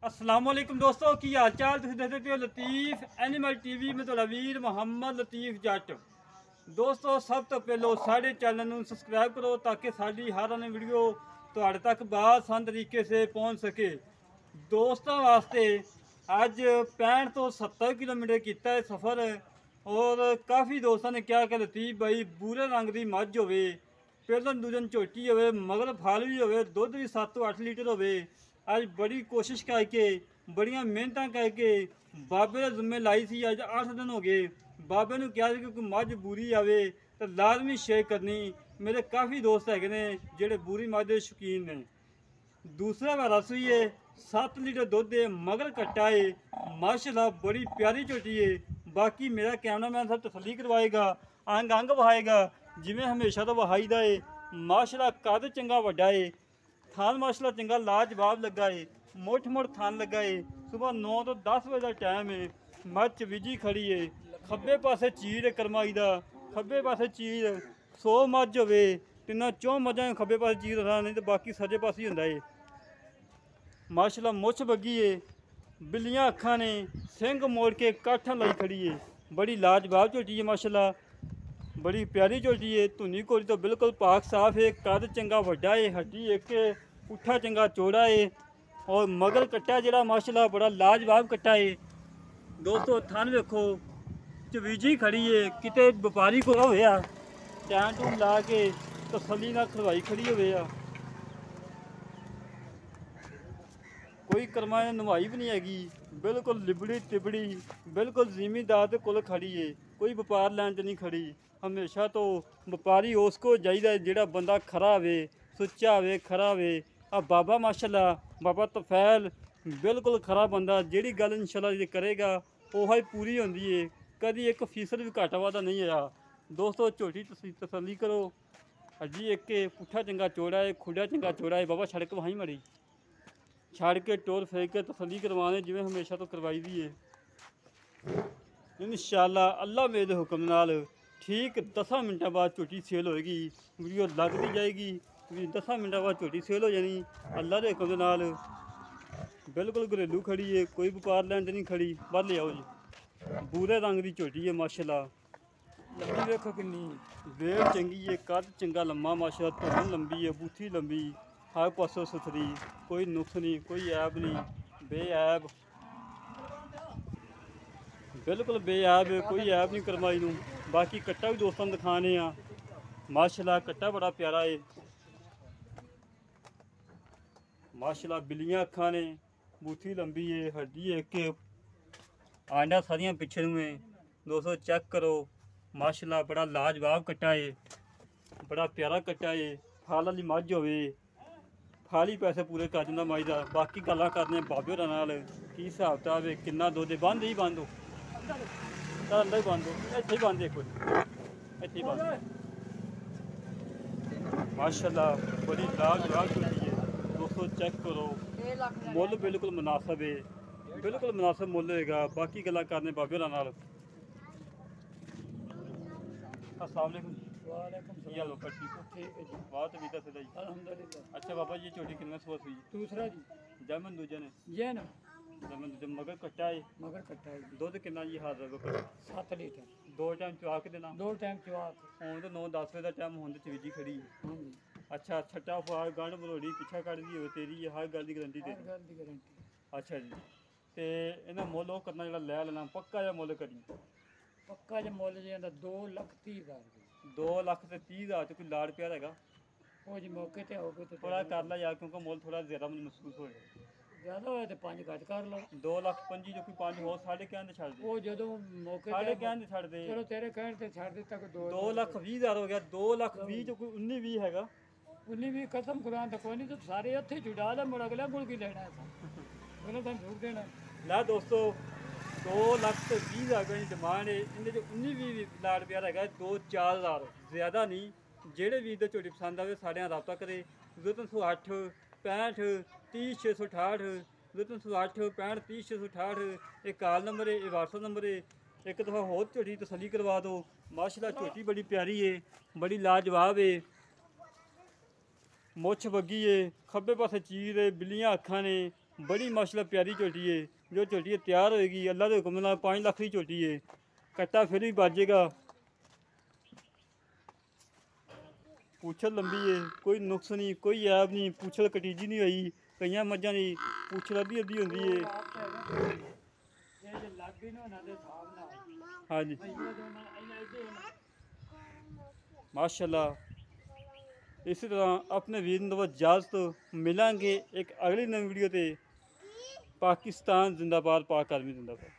अस्सलामुअलैकुम दोस्तों की हाल चाल तुम देखते हो लतीफ़ एनिमल टीवी में तो वीर मुहम्मद लतीफ़ जट। दोस्तों सब तो पहलो साढ़े चैनल में सबसक्राइब करो ताकि साड़ी हर आने वीडियो तुहाडे तक बआसान तरीके से पहुँच सके। दोस्तों वास्ते अज 65 तो 70 किलोमीटर किया है सफ़र और काफ़ी दोस्तों ने कहा कि लतीफ़ भाई बूरे रंग की मझ होवे, पहलन दूजन झोटी होवे, मगर फल भी होवे, दुध भी 7 तो 8 लीटर होवे। अज बड़ी कोशिश करके बड़िया मेहनत करके बाबे के जिम्मे लाई सी। अज 8 दिन हो गए बाबे ने कहा कि कोई मझ बूरी आवे तो लाजमी शेयर करनी। मेरे काफ़ी दोस्त है ने जेडे बूरी मझ के शौकीन ने। दूसरा वाला सुई है 7 लीटर दुध है, मगर कट्टा है, माशाल्लाह बड़ी प्यारी झोटी है। बाकी मेरा कैमरामैन सब तसली करवाएगा, अंग अंग वहाएगा जिमें हमेशा तो वहाईदा है। माशाल्लाह कद चंगा वड्डा है, थान माशाल्लाह चंगा लाजवाब लगा है, मुठ मुठ थान लगा है। सुबह 9 तो 10 बजे का टाइम है। मच विजी खड़ी है, खब्बे पासे चीड़ है करमाई का, खब्बे पासे चीड़ 100 मझ होवे तिना 4 मझां खब्बे पासे चीड़ रहा, नहीं तो बाकी सजे पासे ही होंदा है। माशाल्लाह मुछ बगी है, बिल्लियाँ अखा ने, सिंग मोड़ के काठा लाई खड़ी है। बड़ी लाजवाब झोटी है माशाल्लाह, बड़ी प्यारी झोटी है। धुनी कोरी तो बिल्कुल पाक साफ है, कद चंगा वड्डा है, हड्डी एक पुट्ठा चंगा चौड़ा है और मगर कट्टा जरा माशाल्लाह बड़ा लाजवाब कट्टा है। दोस्तों थान वेखो चवीजी खड़ी है, किते व्यापारी को होया टैम टूम ला के तसली ना खलवाई खड़ी हो। कोई करमाए नवाई भी नहीं हैगी, बिल्कुल लिबड़ी तिबड़ी, बिल्कुल जिमीदार के कोल खड़ी है, कोई व्यापार लैन च नहीं खड़ी। हमेशा तो व्यापारी उसको चाहिए जोड़ा बंदा खरा आवे, सुच्चा आवे, खरा आवे। आ बाबा माशाल्लाह बाबा तफैल बिल्कुल खरा बंदा, जेड़ी गल इंशाल्लाह करेगा वह ही पूरी होंदी है, कभी 1% भी घाटा वादा नहीं है। दोस्तों झोटी तसली करो, हड्डी एक पुट्ठा चंगा चौड़ा है, खुडा चंगा चौड़ा है। बाबा छड़क वहीं मरी छड़ के टोर फेंक के तसली करवाने जिमें हमेशा तो करवाई दी है। इंशाल्लाह अल्लाह मेरे हुक्म नाल ठीक 10 मिनटा बाद झोटी सेल होएगी, वीडियो लगती जाएगी, 10 मिनटा बाद झोटी सेल हो जानी अल्लाह के हुक्म नाल। बिल्कुल घरेलू खड़ी है, कोई व्यापार लैंड नहीं खड़ी। बस ले आओ जी, बूरे रंग की झोटी है माशाल्लाह, लंबी देखो किन्नी, वेट चंगी है, कद चंगा लम्मा माशाल्लाह, धुन लंबी है, बूथी लंबी, हर पासों सुथरी, कोई नुक्स नहीं, कोई ऐब नहीं, बेऐब, बिल्कुल बेऐब है, कोई ऐब नहीं करमाई नूं। बाकी कट्टा भी दोस्तों दिखाने माशाल्लाह, कट्टा बड़ा प्यारा है माशाल्लाह। बिल्लियाँ अखा ने, बूथी लंबी है, हड्डी एक, आंडा सारियां पिछे में। दोस्तों चेक करो माशाल्लाह बड़ा लाजवाब कट्टा है, बड़ा प्यारा कट्टा है। फाल वाली मझ होवे फाली पैसे पूरे कर दिंदा मझ दा। बाकी गल्लां करने बाबे होरां नाल की हिसाब किताब है, किन्ना दुद्ध बंद ही बंद हो अंदर ही बंद हो, इत्थे ही बंद, एक इत्थे ही बंद माशाल्लाह बड़ी लाजवाब झोटी है। दोस्तों चेक करो, मुल बिल्कुल मुनासिब है, बिल्कुल मुनासिब मुल होएगा। बाकी गल्लां करने बाबे होरां नाल। अस्सलाम वालेकुम। वालेकुम बाबा ठीक हो? ठीक है जी, बात भी तो सही। अल्हम्दुलिल्लाह। अच्छा बाबा जी झोटी कितना सुबह हुई? दूसरा जी जमन दूजे ने ये ना जमन दूजे मगर कट्टा है। मगर कट्टा है जी, दुध कितना जी हाजिर है? 7 लीटर, 2 टाइम चुआ के देना। 2 टाइम चवाक। ਹੁਣ तो 9-10 ਵਜੇ ਦਾ ਟਾਈਮ ਹੁਣ ਤੇ ਚਵੀਜੀ ਖੜੀ ਹੈ। हाँ जी, ਅੱਛਾ ਛੱਟਾ ਫਾੜ ਗੰਢ ਬਰੋੜੀ ਪਿੱਛਾ ਕੱਢਦੀ ਹੋਵੇ ਤੇਰੀ ਹਰ ਗੱਲ ਦੀ ਗਰੰਟੀ हर ਤੇਰੀ। गल की गारंटी। ਅੱਛਾ ਜੀ, ਤੇ ਇਹਨਾਂ ਮੁੱਲ ਉਹ ਕਰਨਾ ਜਿਹੜਾ ਲੈ ਲੈਣਾ ਪੱਕਾ ਜਿਹਾ ਮੁੱਲ ਕਰੀ। पक्का जो मुल जी आंदा 2,30,000 रुपये। 2 ਲੱਖ ਤੇ 30 ਹਜ਼ਾਰ ਚ ਕੋਈ ਲਾੜ ਪਿਆਰ ਹੈਗਾ? वो जी मौके ते आओगे तो ਥੋੜਾ ਕਰ ਲੈ ਯਾਰ, ਕਿਉਂਕਿ ਮੁੱਲ ਥੋੜਾ ਜ਼ਿਆਦਾ ਮੈਨੂੰ ਮਹਿਸੂਸ ਹੋਏਗਾ। ज़्यादा होए तो 5 घट कर लो। 2 ਲੱਖ 25 ਜੋ ਕੋਈ 5 ਹੋਰ ਸਾਡੇ ਕਹਿੰਦੇ ਛੱਡ ਦੇ, वो जो मौके ਸਾਡੇ ते ਕਹਿੰਦੇ ਛੱਡ ਦੇ। चलो तेरे कहने ते छाड़ देता को 2 ਲੱਖ 20 ਹਜ਼ਾਰ ਹੋ ਗਿਆ। 2 ਲੱਖ 20 ਜੋ ਕੋਈ 19-20 ਹੈਗਾ? 19 भी कसम खुदा तो कोई नहीं, तो सारे हथे छुड़ा दे, मुड़ अगला मुड़ की लेना है बोलो तुम झूठ देना। ਲੈ ਦੋਸਤੋ 2 ਲੱਖ ਤੇ 20 ਹਜ਼ਾਰ ਰੁਪਏ ਦੀ ਡਿਮਾਂਡ ਹੈ। ਇਹਦੇ ਚ 19-20 ਲਾੜ ਪਿਆਰ ਹੈਗਾ, 2-4 ਹਜ਼ਾਰ ਜ਼ਿਆਦਾ ਨਹੀਂ। ਜਿਹੜੇ ਵੀਰ ਦੇ ਝੋਟੀ ਪਸੰਦ ਆਵੇ ਸਾਡੇ ਨਾਲ ਰਾਬਤਾ ਕਰੇ। 0308 65 30 668, 0308 65 30 668 ਇਹ ਕਾਲ ਨੰਬਰ है, ये व्हाट्सअप नंबर है। एक दफ़ा होर झोटी तसली करवा दो। माशाल्लाह झोटी बड़ी प्यारी है, बड़ी लाजवाब है, मुछ बगी है, खब्बे पासे चीर है, बिल्लियाँ अखा ने, बड़ी माशाल्लाह प्यारी झोटी है। जो झोटी है तैयार होएगी अल्लाह के हुक्म नाल 5 लाख की झोटी है। कट्टा फिर भी बाजेगा। पूछल लंबी है, कोई नुक्स नहीं, कोई ऐब नहीं, पूछल कटीजी नहीं हुई। कई मझां दी पूछल अद्धी अद्धी होंदी है। हाँ जी माशाल्लाह। इसी तरह अपने वीर नूं इजाजत मिलांगे एक अगली नवी वीडियो ते। पाकिस्तान जिंदाबाद, पाक आर्मी जिंदाबाद।